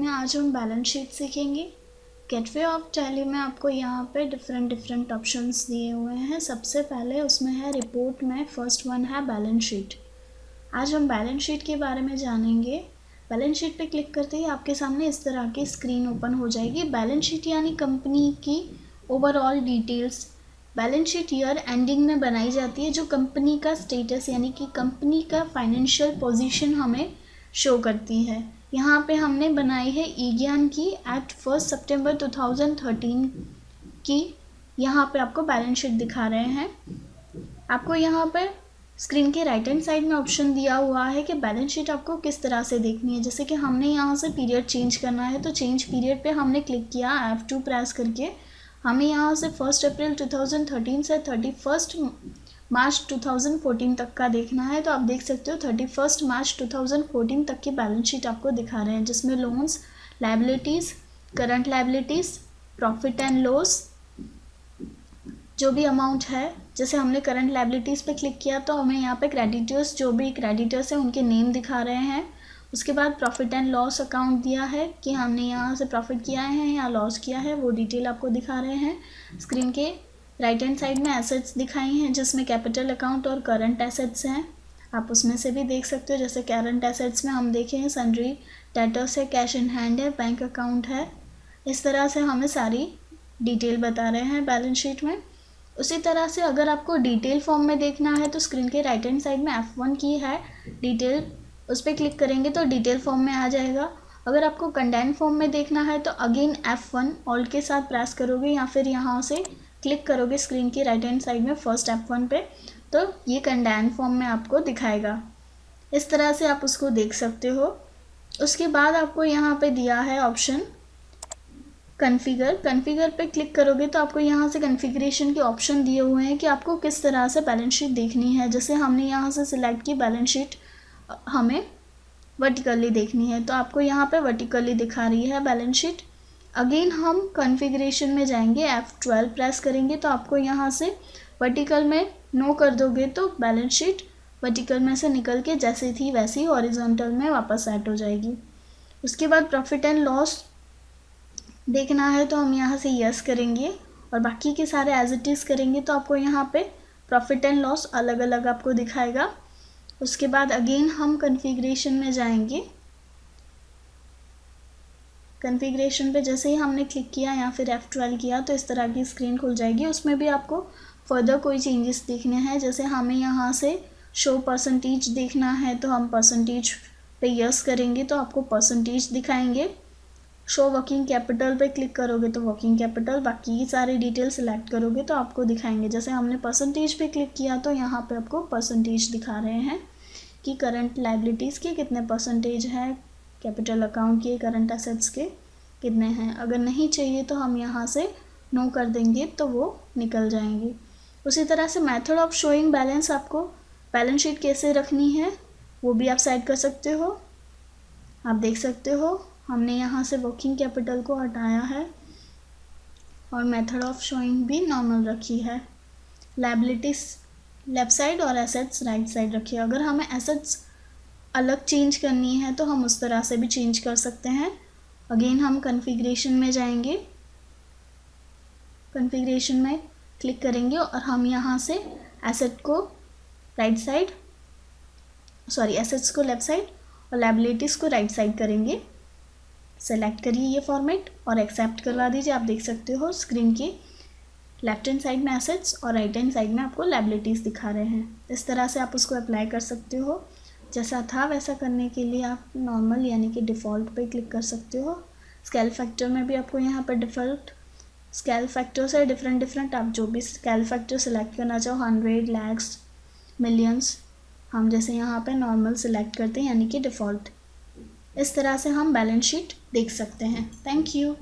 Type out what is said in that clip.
में आज हम बैलेंस शीट सीखेंगे। गेटवे ऑफ टैली में आपको यहाँ पे डिफरेंट ऑप्शंस दिए हुए हैं। सबसे पहले उसमें है रिपोर्ट में फर्स्ट वन है बैलेंस शीट। आज हम बैलेंस शीट के बारे में जानेंगे। बैलेंस शीट पे क्लिक करते ही आपके सामने इस तरह की स्क्रीन ओपन हो जाएगी। बैलेंस शीट यानी कंपनी की overall details balance sheet year ending में बनाई जाती है, जो कंपनी का स्टेटस यानी कि कंपनी का फाइनेंशियल पोजीशन हमें शो करती है। यहाँ पे हमने बनाई है ई-ज्ञान की एट 1 सितंबर 2013 की। यहाँ पे आपको बैलेंस शीट दिखा रहे हैं। आपको यहाँ पे स्क्रीन के राइट हैंड साइड में ऑप्शन दिया हुआ है कि बैलेंस शीट आपको किस तरह से देखनी है। जैसे कि हमने यहाँ से पीरियड चेंज करना है, तो चेंज पीरियड पे हमने क्लिक किया F2 प्रेस करके। हमें यहाँ से 1 अप्रैल 2013 से 31 मार्च 2014 तक का देखना है। तो आप देख सकते हो 31 मार्च 2014 तक की बैलेंस शीट आपको दिखा रहे हैं, जिसमें loans, liabilities, current liabilities, profit and loss, जो भी अमाउंट है। जैसे हमने करंट लायबिलिटीज़ पे क्लिक किया तो हमें यहाँ पे क्रेडिटर्स, जो भी क्रेडिटर्स हैं उनके नेम दिखा रहे हैं। उसके बाद प्रॉफिट एंड लॉस अकाउंट दिया है कि हमने यहाँ से प्रॉफिट किया है या लॉस किया है, वो डिटेल आपको दिखा रहे हैं। स्क्रीन के राइट हैंड साइड में एसेट्स दिखाई हैं, जिसमें कैपिटल अकाउंट और करंट एसेट्स हैं। आप उसमें से भी देख सकते हो। जैसे करंट एसेट्स में हम देखें हैं सन्ड्री डेटर्स है, कैश इन हैंड है, बैंक अकाउंट है। इस तरह से हमें सारी डिटेल बता रहे हैं बैलेंस शीट में। उसी तरह से अगर आपको डिटेल फॉर्म में देखना है तो स्क्रीन के राइट हैंड साइड में F1 की है डिटेल, उस पर क्लिक करेंगे तो डिटेल फॉर्म में आ जाएगा। अगर आपको कंडेंस फॉर्म में देखना है तो अगेन F1 ऑल्ट के साथ प्रेस करोगे या फिर यहाँ से क्लिक करोगे स्क्रीन की राइट हैंड साइड में फर्स्ट F1 पे, तो ये कंडेंस फॉर्म में आपको दिखाएगा। इस तरह से आप उसको देख सकते हो। उसके बाद आपको यहाँ पे दिया है ऑप्शन कन्फिगर पे क्लिक करोगे तो आपको यहाँ से कन्फिग्रेशन के ऑप्शन दिए हुए हैं कि आपको किस तरह से बैलेंस शीट देखनी है। जैसे हमने यहाँ से सिलेक्ट की बैलेंस शीट हमें वर्टिकली देखनी है, तो आपको यहाँ पे वर्टिकली दिखा रही है बैलेंस शीट। अगेन हम कॉन्फ़िगरेशन में जाएंगे, F12 प्रेस करेंगे तो आपको यहाँ से वर्टिकल में नो कर दोगे तो बैलेंस शीट वर्टिकल में से निकल के जैसे थी वैसी हॉरिजॉन्टल में वापस सेट हो जाएगी। उसके बाद प्रॉफिट एंड लॉस देखना है तो हम यहाँ से यस करेंगे और बाकी के सारे एज इट इज़ करेंगे तो आपको यहाँ पे प्रॉफिट एंड लॉस अलग अलग आपको दिखाएगा। उसके बाद अगेन हम कॉन्फ़िगरेशन में जाएंगे। कॉन्फ़िगरेशन पे जैसे ही हमने क्लिक किया या फिर F12 किया तो इस तरह की स्क्रीन खुल जाएगी। उसमें भी आपको फर्दर कोई चेंजेस देखने हैं। जैसे हमें यहाँ से शो परसेंटेज देखना है तो हम परसेंटेज पे यस करेंगे तो आपको परसेंटेज दिखाएंगे। शो वर्किंग कैपिटल पे क्लिक करोगे तो वर्किंग कैपिटल, बाकी सारी डिटेल सेलेक्ट करोगे तो आपको दिखाएंगे। जैसे हमने परसेंटेज पे क्लिक किया तो यहाँ पे आपको परसेंटेज दिखा रहे हैं कि करंट लायबिलिटीज़ के कितने परसेंटेज हैं, कैपिटल अकाउंट के, करंट एसेट्स के कितने हैं। अगर नहीं चाहिए तो हम यहाँ से नो कर देंगे तो वो निकल जाएंगे। उसी तरह से मेथड ऑफ शोइंग बैलेंस, आपको बैलेंस शीट कैसे रखनी है वो भी आप सेट कर सकते हो। आप देख सकते हो हमने यहाँ से वर्किंग कैपिटल को हटाया है और मेथड ऑफ शोइंग भी नॉर्मल रखी है। लायबिलिटीज़ लेफ़्ट साइड और एसेट्स राइट साइड रखी है। अगर हमें एसेट्स अलग चेंज करनी है तो हम उस तरह से भी चेंज कर सकते हैं। अगेन हम कॉन्फ़िगरेशन में जाएंगे, कॉन्फ़िगरेशन में क्लिक करेंगे और हम यहाँ से एसेट को राइट साइड, एसेट्स को लेफ़्ट साइड और लायबिलिटीज़ को राइट साइड करेंगे। सेलेक्ट करिए ये फॉर्मेट और एक्सेप्ट करवा दीजिए। आप देख सकते हो स्क्रीन के लेफ्ट हैंड साइड में एसेट्स और राइट हैंड साइड में आपको लायबिलिटीज़ दिखा रहे हैं। इस तरह से आप उसको अप्लाई कर सकते हो। जैसा था वैसा करने के लिए आप नॉर्मल यानी कि डिफ़ॉल्ट पे क्लिक कर सकते हो। स्केल फैक्टर में भी आपको यहाँ पर डिफ़ॉल्ट स्केल फैक्टर से डिफरेंट आप जो भी स्केल फैक्टर सेलेक्ट करना चाहो, 100, लैक्स, मिलियंस, हम जैसे यहाँ पे नॉर्मल सेलेक्ट करते हैं यानी कि डिफ़ॉल्ट। इस तरह से हम बैलेंस शीट देख सकते हैं। Thank you.